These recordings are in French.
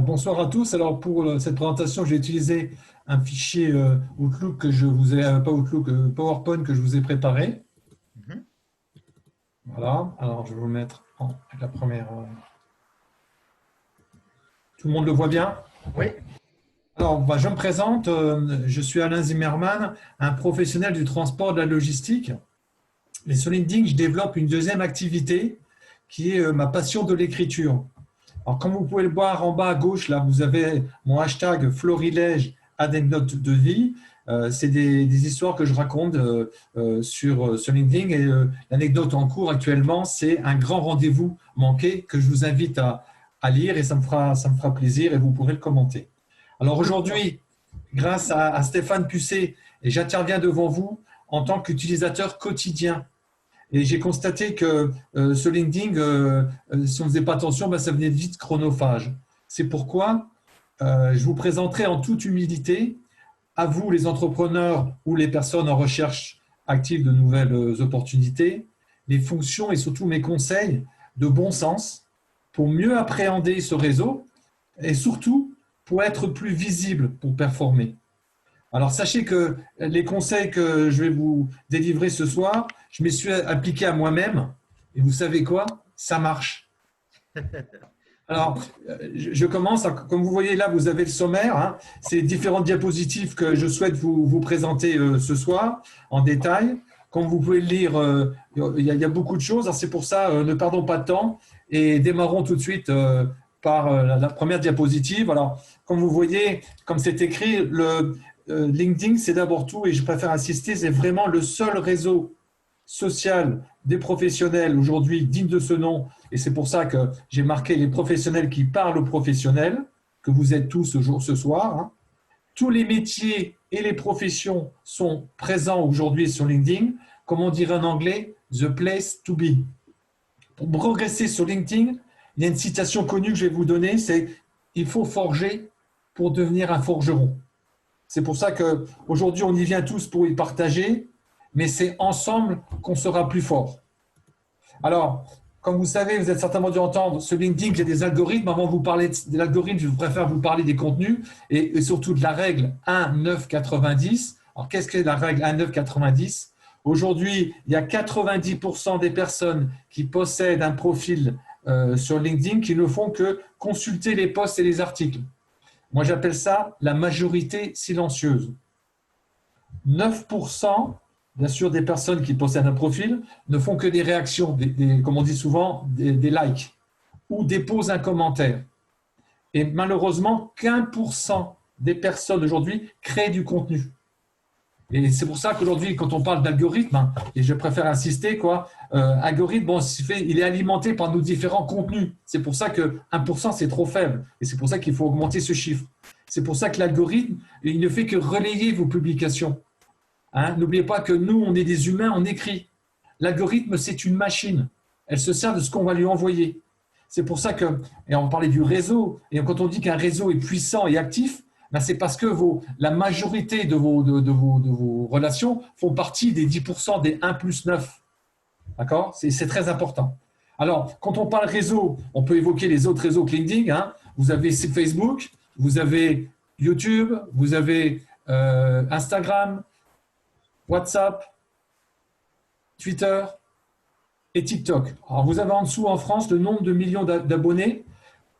Bonsoir à tous. Alors pour cette présentation, j'ai utilisé un fichier Outlook que je vous ai, pas Outlook, PowerPoint que je vous ai préparé. Mhm. Voilà. Alors je vais vous le mettre avec la première. Tout le monde le voit bien? Oui, Alors je me présente. Je suis Alain Zimmermann, un professionnel du transport et de la logistique. Et sur LinkedIn, je développe une deuxième activité qui est ma passion de l'écriture. Alors, comme vous pouvez le voir en bas à gauche, là, vous avez mon hashtag Florilège anecdote de vie. C'est des histoires que je raconte sur LinkedIn. Et l'anecdote en cours actuellement, c'est un grand rendez-vous manqué que je vous invite à lire et ça me fera plaisir et vous pourrez le commenter. Alors aujourd'hui, grâce à Stéphane Pucet, j'interviens devant vous en tant qu'utilisateur quotidien et j'ai constaté que ce LinkedIn, si on ne faisait pas attention, ça venait vite chronophage. C'est pourquoi je vous présenterai en toute humilité, à vous les entrepreneurs ou les personnes en recherche active de nouvelles opportunités, les fonctions et surtout mes conseils de bon sens pour mieux appréhender ce réseau et surtout pour être plus visible pour performer. Alors, sachez que les conseils que je vais vous délivrer ce soir, je m'y suis appliqué à moi-même. Et vous savez quoi? Ça marche. Alors, je commence. Comme vous voyez là, vous avez le sommaire. Hein. C'est différentes diapositives que je souhaite vous présenter ce soir en détail. Comme vous pouvez le lire, il y a beaucoup de choses. C'est pour ça, ne perdons pas de temps et démarrons tout de suite par la première diapositive. Alors, comme vous voyez, comme c'est écrit, le LinkedIn, c'est d'abord tout, et je préfère insister, c'est vraiment le seul réseau social des professionnels aujourd'hui digne de ce nom, et c'est pour ça que j'ai marqué les professionnels qui parlent aux professionnels, que vous êtes tous ce soir. Hein. Tous les métiers et les professions sont présents aujourd'hui sur LinkedIn. Comme on dirait en anglais, the place to be. Pour progresser sur LinkedIn, il y a une citation connue que je vais vous donner, c'est « Il faut forger pour devenir un forgeron ». C'est pour ça qu'aujourd'hui, on y vient tous pour y partager, mais c'est ensemble qu'on sera plus fort. Alors, comme vous savez, vous êtes certainement dû entendre ce LinkedIn, j'ai des algorithmes. Avant de vous parler de l'algorithme, je préfère vous parler des contenus et surtout de la règle 1-9-90. Alors, qu'est-ce que la règle 1-9-90? Aujourd'hui, il y a 90% des personnes qui possèdent un profil sur LinkedIn qui ne font que consulter les posts et les articles. Moi, j'appelle ça la majorité silencieuse. 9%, bien sûr, des personnes qui possèdent un profil ne font que des réactions, comme on dit souvent, des likes, ou déposent un commentaire. Et malheureusement, qu'1% des personnes aujourd'hui créent du contenu. Et c'est pour ça qu'aujourd'hui, quand on parle d'algorithme, hein, et je préfère insister, algorithme, il est alimenté par nos différents contenus. C'est pour ça que 1%, c'est trop faible. Et c'est pour ça qu'il faut augmenter ce chiffre. C'est pour ça que l'algorithme, il ne fait que relayer vos publications. Hein, n'oubliez pas que nous, on est des humains, on écrit. L'algorithme, c'est une machine. Elle se sert de ce qu'on va lui envoyer. C'est pour ça que, et on parlait du réseau, et quand on dit qu'un réseau est puissant et actif, c'est parce que la majorité de vos relations font partie des 10% des 1 plus 9. D'accord? C'est très important. Alors, quand on parle réseau, on peut évoquer les autres réseaux que LinkedIn. Hein. Vous avez Facebook, vous avez YouTube, vous avez Instagram, WhatsApp, Twitter et TikTok. Alors, vous avez en dessous en France le nombre de millions d'abonnés.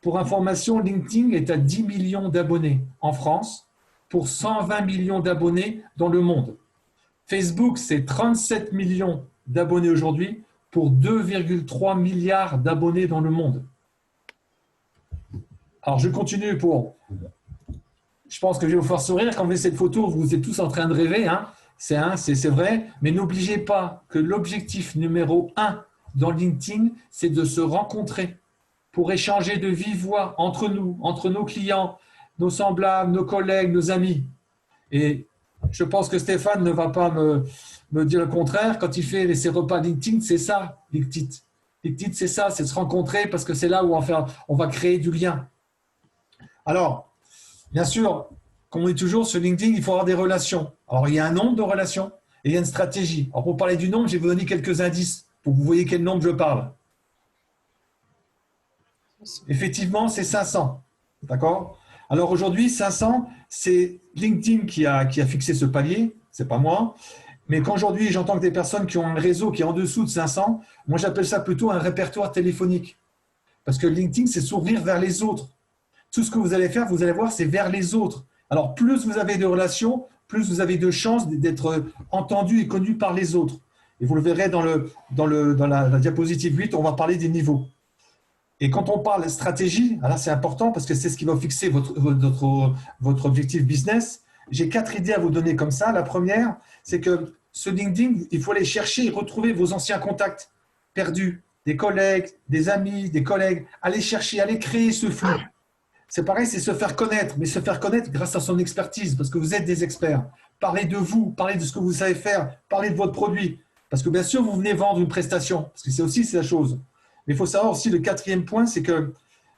Pour information, LinkedIn est à 10 millions d'abonnés en France pour 120 millions d'abonnés dans le monde. Facebook, c'est 37 millions d'abonnés aujourd'hui pour 2,3 milliards d'abonnés dans le monde. Alors, je continue Je pense que je vais vous faire sourire. Quand vous voyez cette photo, vous êtes tous en train de rêver. Hein. C'est vrai. Mais n'oubliez pas que l'objectif numéro 1 dans LinkedIn, c'est de se rencontrer pour échanger de vive voix entre nous, entre nos clients, nos semblables, nos collègues, nos amis. Et je pense que Stéphane ne va pas me dire le contraire. Quand il fait ses repas LinkedIn, c'est ça, LinkedIn. LinkedIn, c'est ça, c'est se rencontrer parce que c'est là où on va créer du lien. Alors, bien sûr, comme on dit toujours, sur LinkedIn, il faut avoir des relations. Alors, il y a un nombre de relations et il y a une stratégie. Alors, pour parler du nombre, je vais vous donner quelques indices pour que vous voyez quel nombre je parle. Effectivement, c'est 500. D'accord? Alors aujourd'hui, 500, c'est LinkedIn qui a fixé ce palier, c'est pas moi. Mais quand aujourd'hui, j'entends que des personnes qui ont un réseau qui est en dessous de 500, moi j'appelle ça plutôt un répertoire téléphonique. Parce que LinkedIn, c'est s'ouvrir vers les autres. Tout ce que vous allez faire, vous allez voir, c'est vers les autres. Alors plus vous avez de relations, plus vous avez de chances d'être entendu et connu par les autres. Et vous le verrez dans la diapositive 8, on va parler des niveaux. Et quand on parle stratégie, là c'est important parce que c'est ce qui va fixer votre objectif business. J'ai 4 idées à vous donner comme ça. La première, c'est que ce LinkedIn, il faut aller chercher et retrouver vos anciens contacts perdus, des collègues, des amis, des collègues. Allez chercher, allez créer ce flux. C'est pareil, c'est se faire connaître, mais se faire connaître grâce à son expertise, parce que vous êtes des experts. Parlez de vous, parlez de ce que vous savez faire, parlez de votre produit. Parce que bien sûr, vous venez vendre une prestation, parce que c'est la chose. Mais il faut savoir aussi, le 4e point, c'est que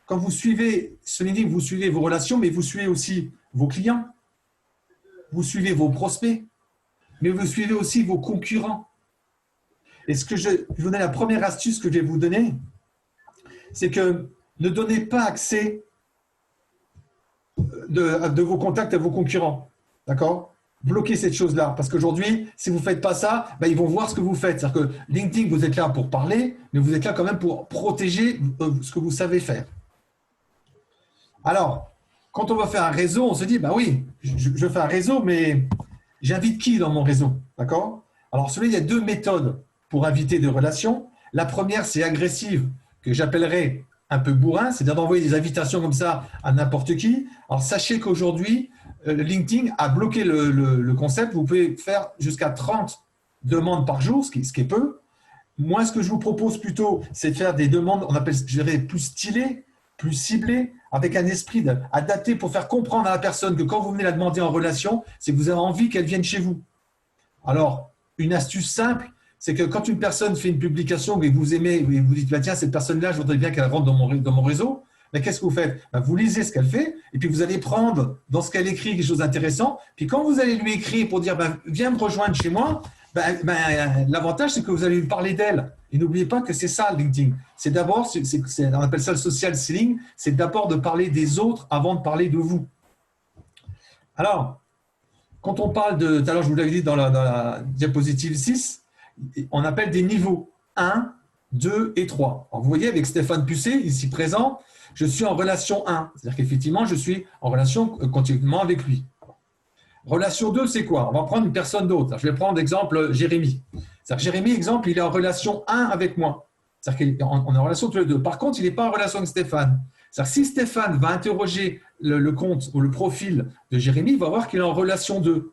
quand vous suivez ce LinkedIn, vous suivez vos relations, mais vous suivez aussi vos clients, vous suivez vos prospects, mais vous suivez aussi vos concurrents. Et ce que je vous donne, la première astuce que je vais vous donner, c'est que ne donnez pas accès de vos contacts à vos concurrents. D'accord? Bloquez cette chose-là. Parce qu'aujourd'hui, si vous ne faites pas ça, ben, ils vont voir ce que vous faites. C'est-à-dire que LinkedIn, vous êtes là pour parler, mais vous êtes là quand même pour protéger ce que vous savez faire. Alors, quand on va faire un réseau, on se dit, bah oui, je fais un réseau, mais j'invite qui dans mon réseau? D'accord? Alors, il y a 2 méthodes pour inviter des relations. La première, c'est agressive, que j'appellerais un peu bourrin, c'est-à-dire d'envoyer des invitations comme ça à n'importe qui. Alors, sachez qu'aujourd'hui, LinkedIn a bloqué le concept. Vous pouvez faire jusqu'à 30 demandes par jour, ce qui est peu. Moi, ce que je vous propose plutôt, c'est de faire des demandes, on appelle, je dirais, plus stylées, plus ciblées, avec un esprit adapté pour faire comprendre à la personne que quand vous venez la demander en relation, c'est que vous avez envie qu'elle vienne chez vous. Alors, une astuce simple, c'est que quand une personne fait une publication et que vous aimez, et vous dites, bah, tiens, cette personne-là, je voudrais bien qu'elle rentre dans mon réseau, mais qu'est-ce que vous faites? Ben, vous lisez ce qu'elle fait, et puis vous allez prendre dans ce qu'elle écrit quelque chose d'intéressant, puis quand vous allez lui écrire pour dire, ben, viens me rejoindre chez moi, l'avantage, c'est que vous allez lui parler d'elle. Et n'oubliez pas que c'est ça, LinkedIn. C'est d'abord, on appelle ça le social selling, c'est d'abord de parler des autres avant de parler de vous. Alors, quand on parle de, tout à l'heure je vous l'avais dit dans la diapositive 6, on appelle des niveaux 1, 2 et 3. Alors vous voyez avec Stéphane Pucet, ici présent, je suis en relation 1. C'est-à-dire qu'effectivement, je suis en relation continuellement avec lui. Relation 2, c'est quoi? On va prendre une personne d'autre. Je vais prendre l'exemple Jérémy. C'est-à-dire que Jérémy, exemple, il est en relation 1 avec moi. C'est-à-dire qu'on est en relation tous les deux. Par contre, il n'est pas en relation avec Stéphane. C'est-à-dire que si Stéphane va interroger le compte ou le profil de Jérémy, il va voir qu'il est en relation 2.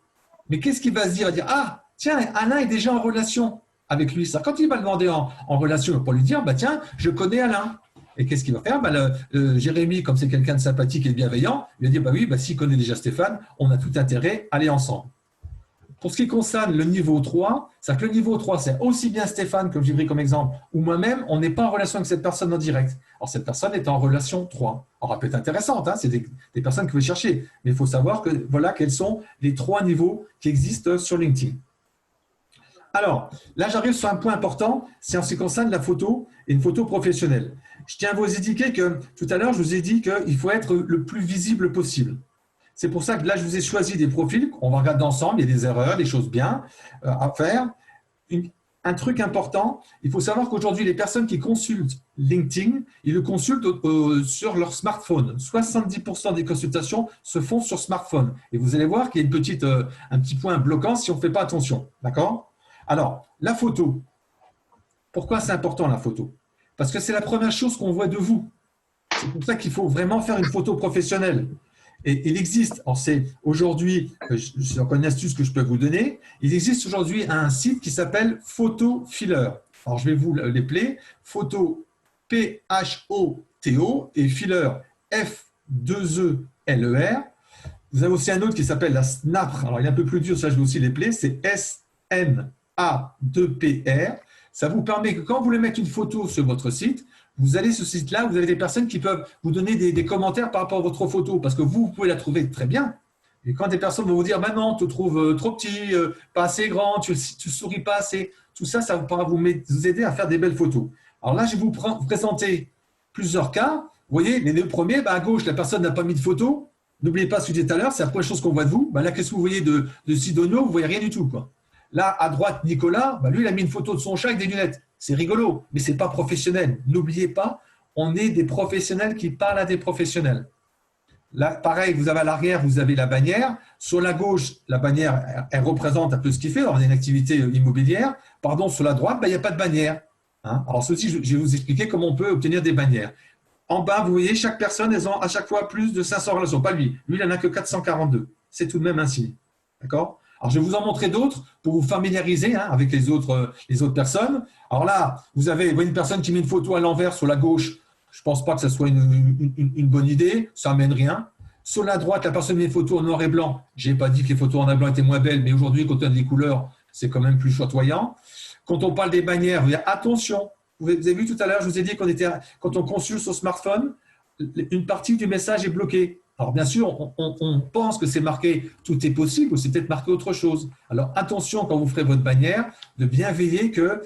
Mais qu'est-ce qu'il va se dire? Il va dire, ah, tiens, Alain est déjà en relation avec lui. C'est-à-dire quand il va le demander en relation pour lui dire, bah, tiens, je connais Alain. Et qu'est-ce qu'il va faire? Jérémy, comme c'est quelqu'un de sympathique et de bienveillant, il va dire, bah oui, bah, s'il connaît déjà Stéphane, on a tout intérêt à aller ensemble. Pour ce qui concerne le niveau 3, c'est-à-dire que le niveau 3, c'est aussi bien Stéphane, comme j'ai pris comme exemple, ou moi-même, on n'est pas en relation avec cette personne en direct. Alors, cette personne est en relation 3. Alors, elle peut être intéressante, hein, c'est des personnes que vous cherchez, mais il faut savoir que voilà quels sont les 3 niveaux qui existent sur LinkedIn. Alors, là, j'arrive sur un point important, c'est en ce qui concerne la photo et une photo professionnelle. Je tiens à vous indiquer que tout à l'heure, je vous ai dit qu'il faut être le plus visible possible. C'est pour ça que là, je vous ai choisi des profils, on va regarder ensemble, il y a des erreurs, des choses bien à faire. Un truc important, il faut savoir qu'aujourd'hui, les personnes qui consultent LinkedIn, ils le consultent sur leur smartphone. 70% des consultations se font sur smartphone. Et vous allez voir qu'il y a un petit point bloquant si on ne fait pas attention. D'accord? Alors, la photo. Pourquoi c'est important la photo? Parce que c'est la première chose qu'on voit de vous. C'est pour ça qu'il faut vraiment faire une photo professionnelle. Et il existe, c'est aujourd'hui, c'est encore une astuce que je peux vous donner, il existe aujourd'hui un site qui s'appelle Photo Filler. Alors je vais vous l'épeler, Photo P-H-O-T-O et Filler F-2-E-L-E-R. Vous avez aussi un autre qui s'appelle la Snapr. Alors il est un peu plus dur, ça je vais aussi l'épeler, c'est S-N-A-2-P-R. Ça vous permet que quand vous voulez mettre une photo sur votre site, vous allez sur ce site-là, vous avez des personnes qui peuvent vous donner des commentaires par rapport à votre photo, parce que vous pouvez la trouver très bien. Et quand des personnes vont vous dire, bah non, tu te trouves trop petit, pas assez grand, tu souris pas assez, tout ça, ça pourra vous aider à faire des belles photos. Alors là, je vais vous présenter plusieurs cas voyez, les deux premiers, à gauche, la personne n'a pas mis de photo. N'oubliez pas ce que je disais tout à l'heure, c'est la première chose qu'on voit de vous. Là, qu'est-ce que vous voyez de Sidonio? Vous ne voyez rien du tout, quoi. Là, à droite, Nicolas, lui, il a mis une photo de son chat avec des lunettes. C'est rigolo, mais ce n'est pas professionnel. N'oubliez pas, on est des professionnels qui parlent à des professionnels. Là, pareil, vous avez à l'arrière, vous avez la bannière. Sur la gauche, la bannière, elle représente un peu ce qu'il fait. Alors, on a une activité immobilière. Pardon, sur la droite, il n'y a pas de bannière. Hein. Alors, ceci, je vais vous expliquer comment on peut obtenir des bannières. En bas, vous voyez, chaque personne, elles ont à chaque fois plus de 500 relations. Pas lui. Lui, il n'en a que 442. C'est tout de même ainsi. D'accord? Alors, je vais vous en montrer d'autres pour vous familiariser avec les autres personnes. Alors là, vous avez une personne qui met une photo à l'envers sur la gauche. Je ne pense pas que ce soit une bonne idée. Ça n'amène rien. Sur la droite, la personne met une photo en noir et blanc. Je n'ai pas dit que les photos en noir et blanc étaient moins belles, mais aujourd'hui, quand on a des couleurs, c'est quand même plus chatoyant. Quand on parle des bannières, vous dire attention. Vous avez vu tout à l'heure, je vous ai dit quand on consulte sur smartphone, une partie du message est bloquée. Alors bien sûr, on pense que c'est marqué « tout est possible » ou c'est peut-être marqué autre chose. Alors attention quand vous ferez votre bannière, de bien veiller que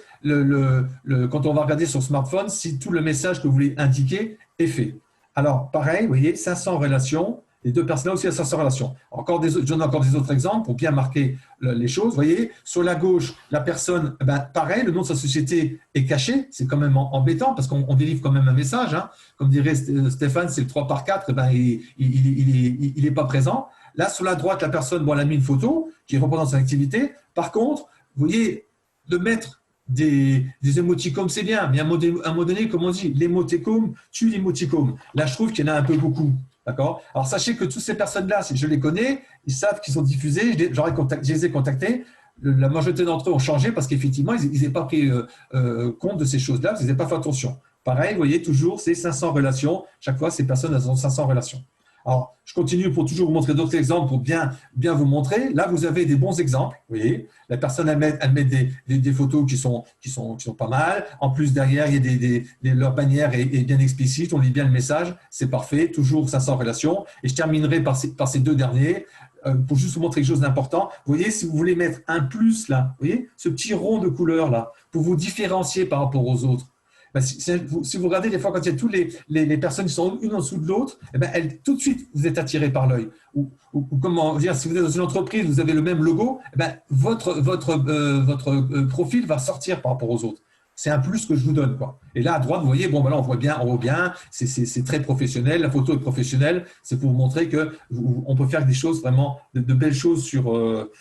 quand on va regarder sur smartphone, si tout le message que vous voulez indiquer est fait. Alors pareil, vous voyez, 500 relations, les deux personnes aussi à 500 relations. Je donne encore des autres exemples pour bien marquer les choses. Vous voyez, sur la gauche, la personne, pareil, le nom de sa société est caché. C'est quand même embêtant parce qu'on délivre quand même un message. Hein. Comme dirait Stéphane, c'est le 3 par 4, il n'est pas présent. Là, sur la droite, la personne, elle a mis une photo qui représente son activité. Par contre, vous voyez, de mettre des émoticônes, c'est bien, mais à un moment donné, comme on dit, l'émoticône tue l'émoticône. Là, je trouve qu'il y en a un peu beaucoup. D'accord. Alors, sachez que toutes ces personnes-là, je les connais, ils savent qu'ils sont diffusés, je les ai contactés. La majorité d'entre eux ont changé parce qu'effectivement, ils n'avaient pas pris compte de ces choses-là, ils n'avaient pas fait attention. Pareil, vous voyez, toujours, c'est 500 relations. Chaque fois, ces personnes, elles ont 500 relations. Alors, je continue pour toujours vous montrer d'autres exemples pour bien vous montrer. Là, vous avez des bons exemples. Vous voyez, la personne, elle met des photos qui sont pas mal. En plus, derrière, il y a leur bannière est bien explicite. On lit bien le message. C'est parfait. Toujours 500 relations. Et je terminerai par ces deux derniers pour juste vous montrer quelque chose d'important. Vous voyez, si vous voulez mettre un plus là, vous voyez, ce petit rond de couleur là, pour vous différencier par rapport aux autres. Si vous regardez des fois quand il y a toutes les personnes qui sont une en dessous de l'autre, tout de suite vous êtes attiré par l'œil. Ou comment dire, si vous êtes dans une entreprise, vous avez le même logo, votre profil va sortir par rapport aux autres. C'est un plus que je vous donne, quoi. Et là à droite, vous voyez, on voit bien, c'est très professionnel, la photo est professionnelle. C'est pour vous montrer que on peut faire des choses vraiment de belles choses sur le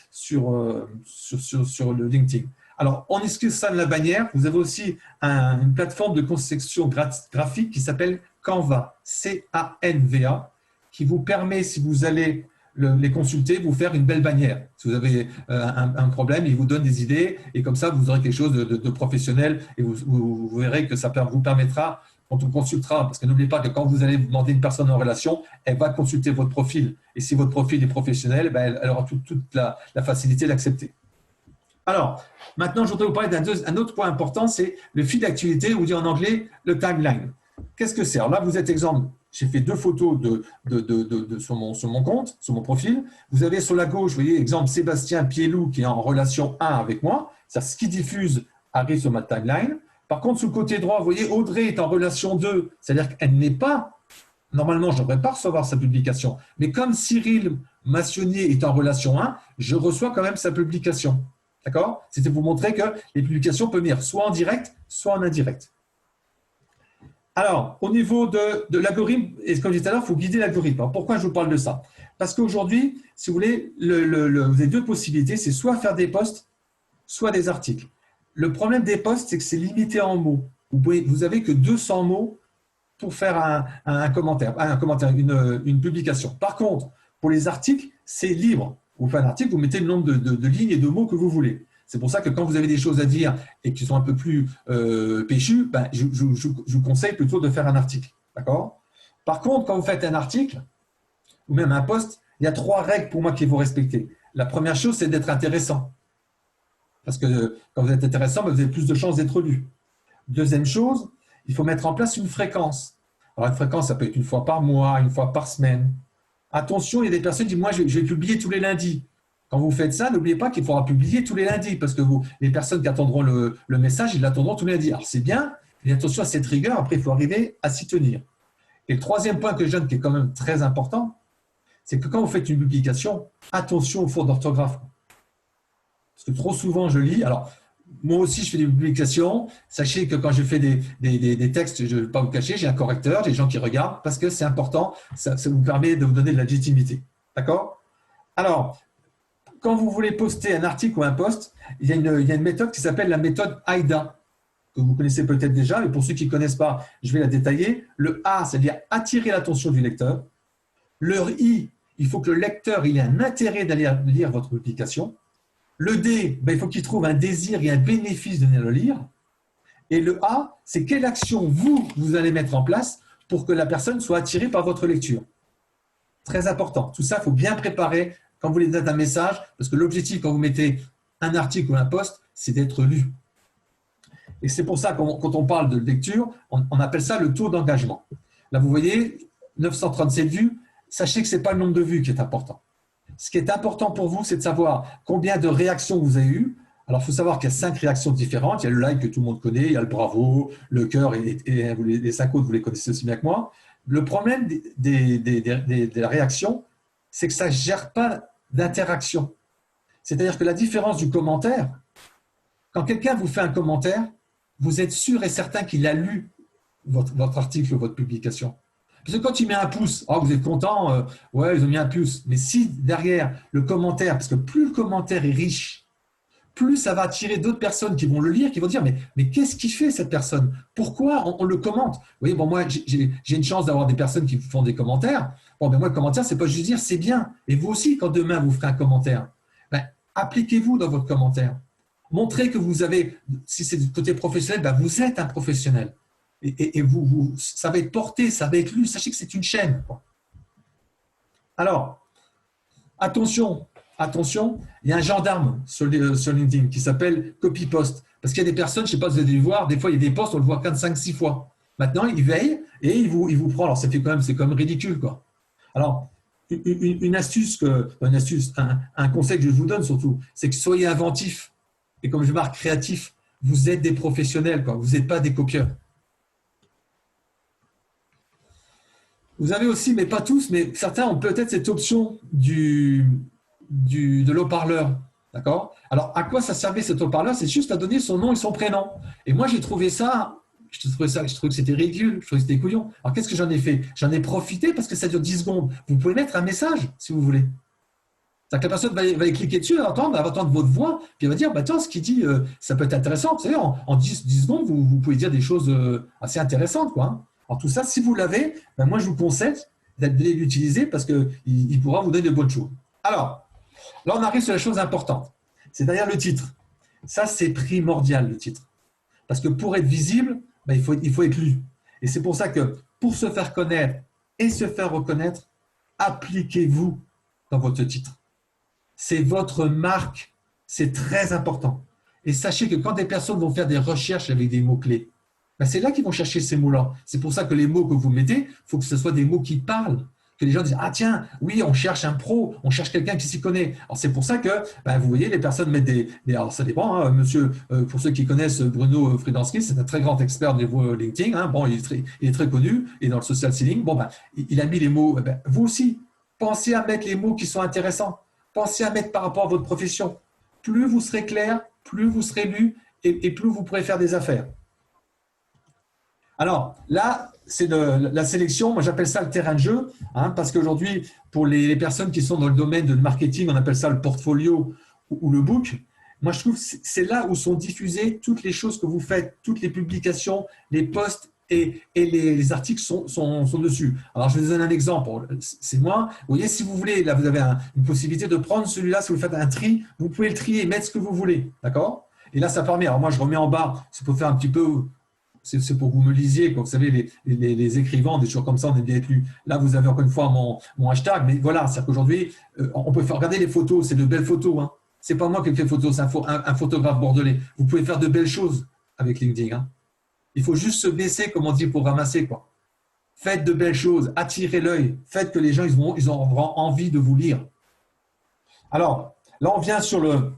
LinkedIn. Alors, en excuse ça de la bannière, vous avez aussi une plateforme de conception graphique qui s'appelle Canva, C-A-N-V-A, qui vous permet, si vous allez les consulter, vous faire une belle bannière. Si vous avez un problème, ils vous donnent des idées et comme ça, vous aurez quelque chose de professionnel et vous verrez que ça vous permettra, quand on consultera, parce que n'oubliez pas que quand vous allez demander une personne en relation, elle va consulter votre profil. Et si votre profil est professionnel, elle aura toute la facilité d'accepter. Alors, maintenant, je voudrais vous parler d'un autre point important, c'est le fil d'actualité, ou dit en anglais le timeline. Qu'est-ce que c'est? Alors là, vous êtes exemple, j'ai fait 2 photos sur mon compte, sur mon profil. Vous avez sur la gauche, vous voyez, exemple, Sébastien Pielou qui est en relation 1 avec moi. C'est-à-dire ce qui diffuse arrive sur ma timeline. Par contre, sur le côté droit, vous voyez, Audrey est en relation 2, c'est-à-dire qu'elle n'est pas, normalement, je ne devrais pas recevoir sa publication. Mais comme Cyril Massionnier est en relation 1, je reçois quand même sa publication. D'accord? C'était pour vous montrer que les publications peuvent venir soit en direct, soit en indirect. Alors, au niveau de l'algorithme, et comme je disais tout à l'heure, il faut guider l'algorithme. Alors, pourquoi je vous parle de ça? Parce qu'aujourd'hui, si vous voulez, vous avez 2 possibilités, c'est soit faire des posts, soit des articles. Le problème des posts, c'est que c'est limité en mots. Vous n'avez que 200 mots pour faire un commentaire, une publication. Par contre, pour les articles, c'est libre. Vous faites un article, vous mettez le nombre de lignes et de mots que vous voulez. C'est pour ça que quand vous avez des choses à dire et qui sont un peu plus péchues, je vous conseille plutôt de faire un article. D'accord? Par contre, quand vous faites un article ou même un post, il y a 3 règles pour moi qu'il faut respecter. La première chose, c'est d'être intéressant. Parce que quand vous êtes intéressant, vous avez plus de chances d'être lu. Deuxième chose, il faut mettre en place une fréquence. Alors, une fréquence, ça peut être 1 fois par mois, 1 fois par semaine. Attention, il y a des personnes qui disent « moi, je vais publier tous les lundis ». Quand vous faites ça, n'oubliez pas qu'il faudra publier tous les lundis parce que les personnes qui attendront le message, ils l'attendront tous les lundis. Alors, c'est bien, mais attention à cette rigueur, après, il faut arriver à s'y tenir. Et le troisième point que je donne, qui est quand même très important, c'est que quand vous faites une publication, attention aux fautes d'orthographe. Parce que trop souvent, je lis. Alors, moi aussi, je fais des publications. Sachez que quand je fais des textes, je ne vais pas vous cacher, j'ai un correcteur, j'ai des gens qui regardent, parce que c'est important, ça vous permet de vous donner de la légitimité. D'accord? Alors, quand vous voulez poster un article ou un post, il y a une méthode qui s'appelle la méthode AIDA, que vous connaissez peut-être déjà, mais pour ceux qui ne connaissent pas, je vais la détailler. Le A, c'est-à-dire attirer l'attention du lecteur. Le I, il faut que le lecteur ait un intérêt d'aller lire votre publication. Le D, il faut qu'il trouve un désir et un bénéfice de venir le lire. Et le A, c'est quelle action vous allez mettre en place pour que la personne soit attirée par votre lecture. Très important. Tout ça, il faut bien préparer quand vous voulez donner un message, parce que l'objectif, quand vous mettez un article ou un post, c'est d'être lu. Et c'est pour ça, quand on parle de lecture, on appelle ça le taux d'engagement. Là, vous voyez, 937 vues, sachez que ce n'est pas le nombre de vues qui est important. Ce qui est important pour vous, c'est de savoir combien de réactions vous avez eues. Alors, il faut savoir qu'il y a 5 réactions différentes. Il y a le like que tout le monde connaît, il y a le bravo, le cœur et les 5 autres, vous les connaissez aussi bien que moi. Le problème des réactions, c'est que ça ne gère pas d'interaction. C'est-à-dire que la différence du commentaire, quand quelqu'un vous fait un commentaire, vous êtes sûr et certain qu'il a lu votre article ou votre publication. Parce que quand il met un pouce, oh, vous êtes content, ouais, ils ont mis un pouce. Mais si derrière le commentaire, parce que plus le commentaire est riche, plus ça va attirer d'autres personnes qui vont le lire, qui vont dire mais qu'est-ce qu'il fait cette personne? Pourquoi on le commente? Vous voyez, bon, moi, j'ai une chance d'avoir des personnes qui font des commentaires. Bon, ben moi, le commentaire, c'est pas juste dire c'est bien. Et vous aussi, quand demain vous ferez un commentaire, appliquez-vous dans votre commentaire. Montrez que vous avez, si c'est du côté professionnel, vous êtes un professionnel. Et ça va être porté, ça va être lu. Sachez que c'est une chaîne. Alors, attention, il y a un gendarme sur LinkedIn qui s'appelle copy-post. Parce qu'il y a des personnes, je ne sais pas si vous avez dû voir, des fois il y a des posts, on le voit 4, 5, 6 fois. Maintenant, il veille et il vous prend. Alors, c'est quand même ridicule, quoi. Alors, une astuce, un conseil que je vous donne surtout, c'est que soyez inventifs. Et comme je marque créatif, vous êtes des professionnels, quoi. Vous n'êtes pas des copieurs. Vous avez aussi, mais pas tous, mais certains ont peut-être cette option de l'haut-parleur. D'accord? Alors, à quoi ça servait cet haut-parleur? C'est juste à donner son nom et son prénom. Et moi, je trouvais que c'était ridicule, je trouvais que c'était couillon. Alors, qu'est-ce que j'en ai fait? J'en ai profité parce que ça dure 10 secondes. Vous pouvez mettre un message, si vous voulez. C'est-à-dire que la personne va cliquer dessus, elle va entendre votre voix, puis elle va dire, attends, ce qu'il dit, ça peut être intéressant. Vous savez, en 10 secondes, vous pouvez dire des choses assez intéressantes, quoi. Alors tout ça, si vous l'avez, moi je vous conseille de l'utiliser parce qu'il pourra vous donner de bonnes choses. Alors, là on arrive sur la chose importante, c'est-à-dire le titre. Ça c'est primordial, le titre. Parce que pour être visible, il faut être lu. Et c'est pour ça que pour se faire connaître et se faire reconnaître, appliquez-vous dans votre titre. C'est votre marque, c'est très important. Et sachez que quand des personnes vont faire des recherches avec des mots-clés, c'est là qu'ils vont chercher ces mots-là. C'est pour ça que les mots que vous mettez, il faut que ce soit des mots qui parlent. Que les gens disent, ah tiens, oui, on cherche un pro, on cherche quelqu'un qui s'y connaît. Alors c'est pour ça que, vous voyez, les personnes mettent alors ça dépend, hein, monsieur, pour ceux qui connaissent Bruno Fridanski, c'est un très grand expert au niveau LinkedIn. Hein, bon, il est très connu, et dans le social selling, il a mis les mots. Vous aussi, pensez à mettre les mots qui sont intéressants. Pensez à mettre par rapport à votre profession. Plus vous serez clair, plus vous serez lu, et plus vous pourrez faire des affaires. Alors là, c'est la sélection, moi j'appelle ça le terrain de jeu, hein, parce qu'aujourd'hui, pour les personnes qui sont dans le domaine de marketing, on appelle ça le portfolio ou le book. Moi je trouve que c'est là où sont diffusées toutes les choses que vous faites, toutes les publications, les posts et les articles sont dessus. Alors je vais vous donner un exemple, c'est moi, vous voyez, si vous voulez, là vous avez une possibilité de prendre celui-là, si vous faites un tri, vous pouvez le trier et mettre ce que vous voulez, d'accord? Et là ça permet, alors moi je remets en bas, c'est pour faire un petit peu… C'est pour que vous me lisiez, quoi. Vous savez, les écrivains, des choses comme ça, on est bien plus. Là, vous avez encore une fois mon hashtag, mais voilà, c'est-à-dire qu'aujourd'hui, on peut faire regarder les photos, c'est de belles photos. Hein. Ce n'est pas moi qui fais photos, c'est un photographe bordelais. Vous pouvez faire de belles choses avec LinkedIn. Hein. Il faut juste se baisser, comme on dit, pour ramasser, quoi. Faites de belles choses, attirez l'œil, faites que les gens ils auront envie de vous lire. Alors, là, on vient sur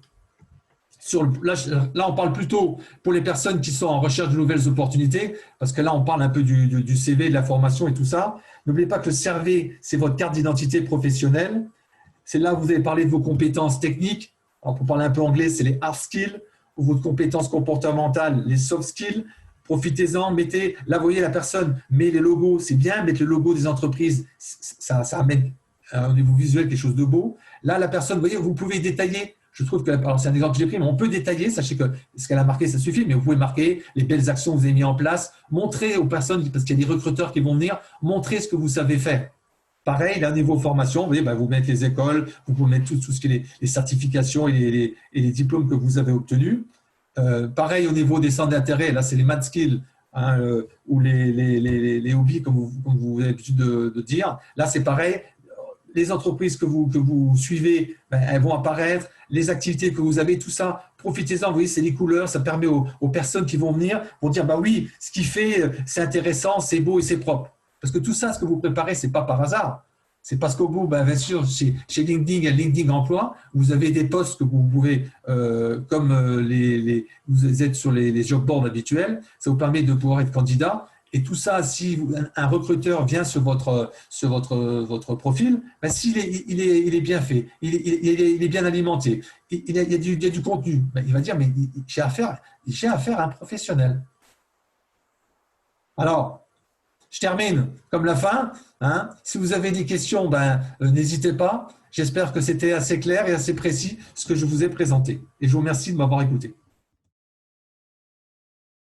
Là, on parle plutôt pour les personnes qui sont en recherche de nouvelles opportunités, parce que là, on parle un peu du CV, de la formation et tout ça. N'oubliez pas que le CV, c'est votre carte d'identité professionnelle. C'est là où vous allez parler de vos compétences techniques. Alors, pour parler un peu anglais, c'est les hard skills, ou vos compétences comportementales, les soft skills. Profitez-en, mettez, là, vous voyez la personne, met les logos, c'est bien, mettre le logo des entreprises, ça amène au niveau visuel quelque chose de beau. Là, la personne, vous voyez, vous pouvez détailler. Je trouve que, alors c'est un exemple que j'ai pris, mais on peut détailler. Sachez que ce qu'elle a marqué, ça suffit, mais vous pouvez marquer les belles actions que vous avez mises en place, montrer aux personnes, parce qu'il y a des recruteurs qui vont venir, montrer ce que vous savez faire. Pareil, là, niveau formation, vous voyez, vous mettez les écoles, vous pouvez mettre tout ce qui est les certifications et les diplômes que vous avez obtenus. Pareil, au niveau des centres d'intérêt, là, c'est les math skills hein, ou les hobbies, comme vous avez l'habitude de dire. Là, c'est pareil. Les entreprises que vous suivez, elles vont apparaître. Les activités que vous avez, tout ça, profitez-en. Vous voyez, c'est les couleurs. Ça permet aux personnes qui vont venir, vont dire, bah oui, ce qu'il fait, c'est intéressant, c'est beau et c'est propre. Parce que tout ça, ce que vous préparez, c'est pas par hasard. C'est parce qu'au bout, bien sûr, chez LinkedIn, LinkedIn Emploi, vous avez des postes que vous pouvez, comme vous êtes sur les job boards habituels, ça vous permet de pouvoir être candidat. Et tout ça, si un recruteur vient sur votre profil, ben s'il il est bien fait, il est bien alimenté, il y a du contenu, ben il va dire, mais j'ai affaire à un professionnel. Alors, je termine comme la fin. Hein. Si vous avez des questions, n'hésitez pas. J'espère que c'était assez clair et assez précis ce que je vous ai présenté. Et je vous remercie de m'avoir écouté.